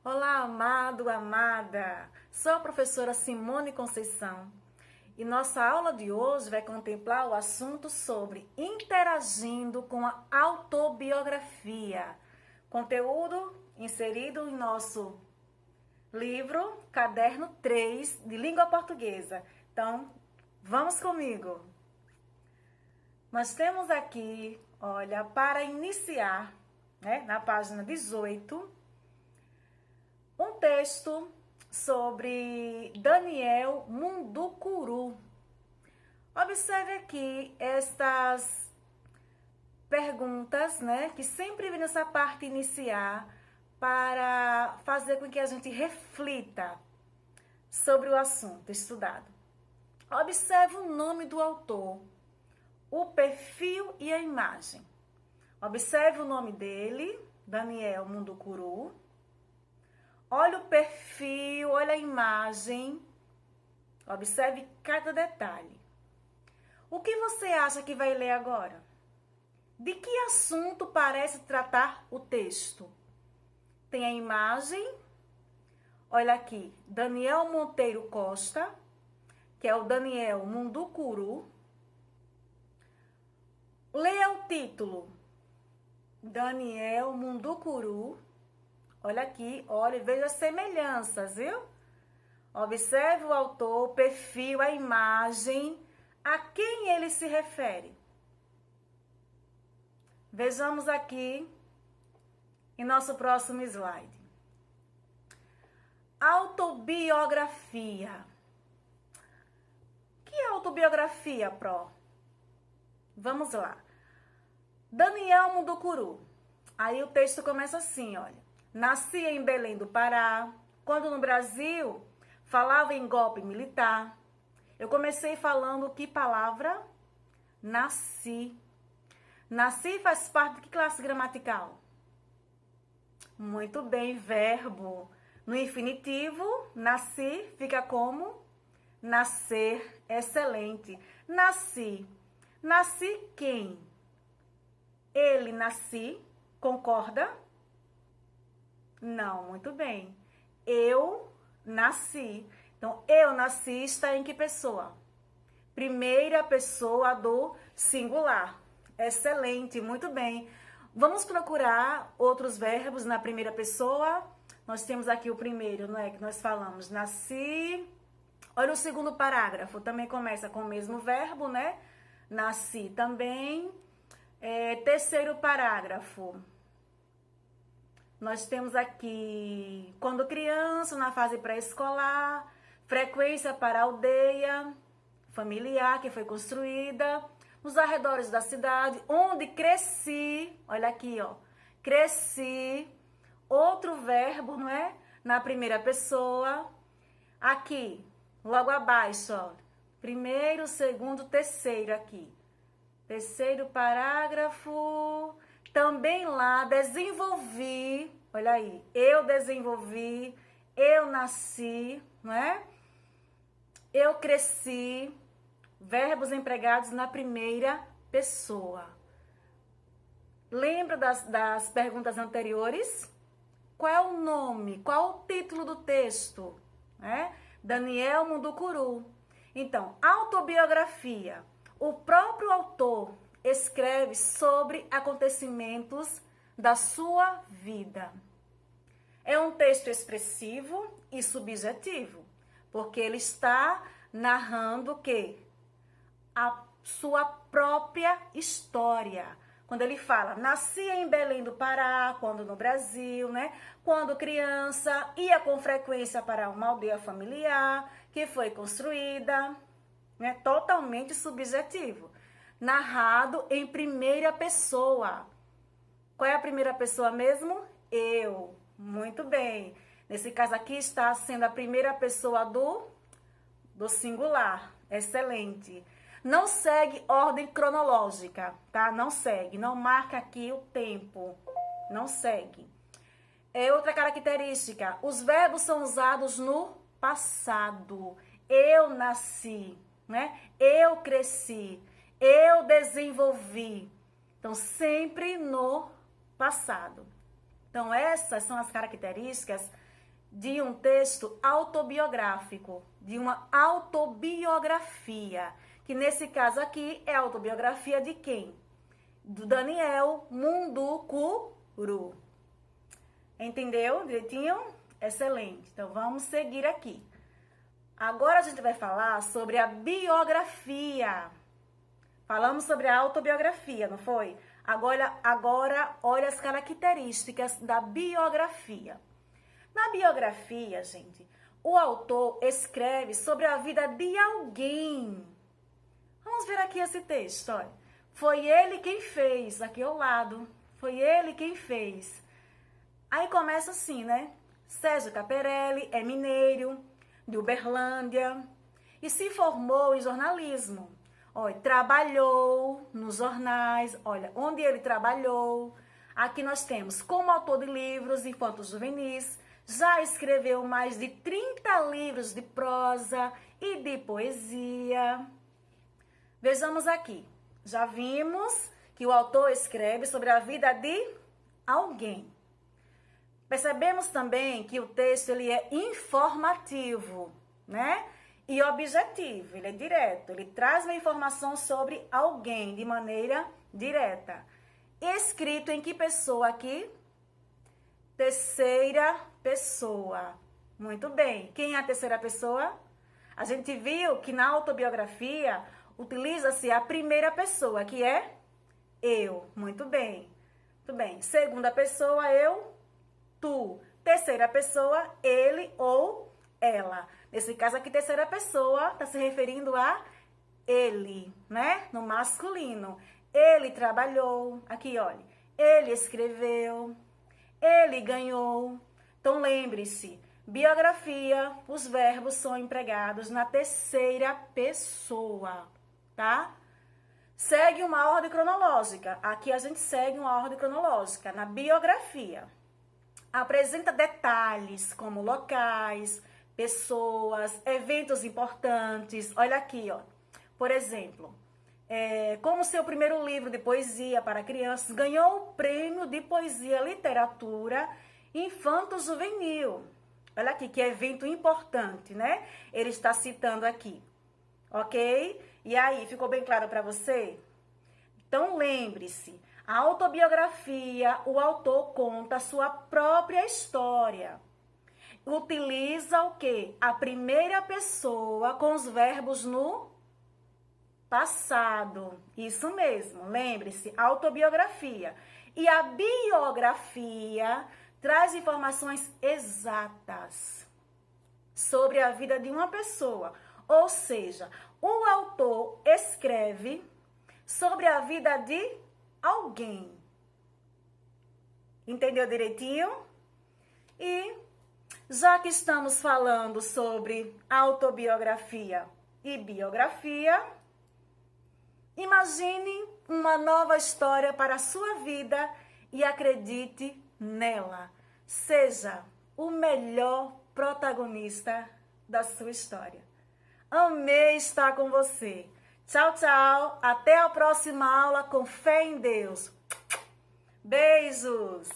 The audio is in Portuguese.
Olá, amado, amada! Sou a professora Simone Conceição e nossa aula de hoje vai contemplar o assunto sobre interagindo com a autobiografia. Conteúdo inserido em nosso livro Caderno 3 de Língua Portuguesa. Então, vamos comigo! Nós temos aqui, olha, para iniciar, na página 18, um texto sobre Daniel Munducuru. Observe aqui estas perguntas, que sempre vem nessa parte iniciar para fazer com que a gente reflita sobre o assunto estudado. Observe o nome do autor, o perfil e a imagem. Observe o nome dele, Daniel Munducuru. Olha o perfil, olha a imagem. Observe cada detalhe. O que você acha que vai ler agora? De que assunto parece tratar o texto? Tem a imagem. Olha aqui, Daniel Monteiro Costa, que é o Daniel Munducuru. Leia o título. Daniel Munducuru. Olha aqui, olha e veja as semelhanças, viu? Observe o autor, o perfil, a imagem, a quem ele se refere. Vejamos aqui em nosso próximo slide. Autobiografia. Que é autobiografia, Pro? Vamos lá. Daniel Munducuru. Aí o texto começa assim, olha. Nasci em Belém do Pará, quando no Brasil falava em golpe militar. Eu comecei falando que palavra? Nasci. Nasci faz parte de que classe gramatical? Muito bem, verbo. No infinitivo, nasci fica como? Nascer. Excelente. Nasci. Nasci quem? Ele, nasci. Concorda? Não, muito bem. Eu nasci. Então, eu nasci está em que pessoa? Primeira pessoa do singular. Excelente, muito bem. Vamos procurar outros verbos na primeira pessoa. Nós temos aqui o primeiro, que nós falamos. Nasci. Olha o segundo parágrafo. Também começa com o mesmo verbo, Nasci também. Terceiro parágrafo. Nós temos aqui, quando criança, na fase pré-escolar, frequência para a aldeia familiar que foi construída, nos arredores da cidade, onde cresci, olha aqui, cresci, outro verbo, na primeira pessoa, aqui, logo abaixo, primeiro, segundo, terceiro aqui, terceiro parágrafo. Também lá, desenvolvi, olha aí, eu desenvolvi, eu nasci, Eu cresci, verbos empregados na primeira pessoa. Lembra das perguntas anteriores? Qual é o nome, qual o título do texto? Daniel Munducuru. Então, autobiografia. O próprio autor escreve sobre acontecimentos da sua vida. É um texto expressivo e subjetivo, porque ele está narrando o quê? A sua própria história. Quando ele fala, nasci em Belém do Pará, quando no Brasil, Quando criança, ia com frequência para uma aldeia familiar que foi construída, Totalmente subjetivo. Narrado em primeira pessoa. Qual é a primeira pessoa mesmo? Eu. Muito bem. Nesse caso aqui está sendo a primeira pessoa do singular. Excelente. Não segue ordem cronológica, tá? Não segue. Não marca aqui o tempo. Não segue. Outra característica. Os verbos são usados no passado. Eu nasci, Eu cresci. Eu desenvolvi. Então, sempre no passado. Então, essas são as características de um texto autobiográfico, de uma autobiografia, que nesse caso aqui é a autobiografia de quem? Do Daniel Munducuru. Entendeu direitinho? Excelente. Então, vamos seguir aqui. Agora a gente vai falar sobre a biografia. Falamos sobre a autobiografia, não foi? Agora olha as características da biografia. Na biografia, gente, o autor escreve sobre a vida de alguém. Vamos ver aqui esse texto, olha. Foi ele quem fez, aqui ao lado. Foi ele quem fez. Aí começa assim, né? Sérgio Caperelli é mineiro, de Uberlândia, e se formou em jornalismo. Olha, trabalhou nos jornais, olha, onde ele trabalhou. Aqui nós temos como autor de livros infantos juvenis, já escreveu mais de 30 livros de prosa e de poesia. Vejamos aqui, já vimos que o autor escreve sobre a vida de alguém. Percebemos também que o texto ele é informativo, né? E objetivo, ele é direto, ele traz uma informação sobre alguém de maneira direta. Escrito em que pessoa aqui? Terceira pessoa. Muito bem. Quem é a terceira pessoa? A gente viu que na autobiografia utiliza-se a primeira pessoa, que é eu. Muito bem. Muito bem. Segunda pessoa, eu, tu. Terceira pessoa, ele ou ela. Nesse caso aqui, terceira pessoa está se referindo a ele, né? No masculino. Ele trabalhou. Aqui, olha. Ele escreveu. Ele ganhou. Então, lembre-se, biografia, os verbos são empregados na terceira pessoa, tá? Segue uma ordem cronológica. Aqui a gente segue uma ordem cronológica na biografia. Apresenta detalhes como locais, pessoas, eventos importantes. Olha aqui, ó. Por exemplo, como seu primeiro livro de poesia para crianças ganhou o prêmio de poesia e literatura infanto-juvenil. Olha aqui, que evento importante, né? Ele está citando aqui, ok? E aí, ficou bem claro para você? Então, lembre-se, a autobiografia, o autor conta a sua própria história. Utiliza o quê? A primeira pessoa com os verbos no passado. Isso mesmo, lembre-se, autobiografia. E a biografia traz informações exatas sobre a vida de uma pessoa. Ou seja, o autor escreve sobre a vida de alguém. Entendeu direitinho? E já que estamos falando sobre autobiografia e biografia, imagine uma nova história para a sua vida e acredite nela. Seja o melhor protagonista da sua história. Amei estar com você. Tchau, tchau. Até a próxima aula com fé em Deus. Beijos.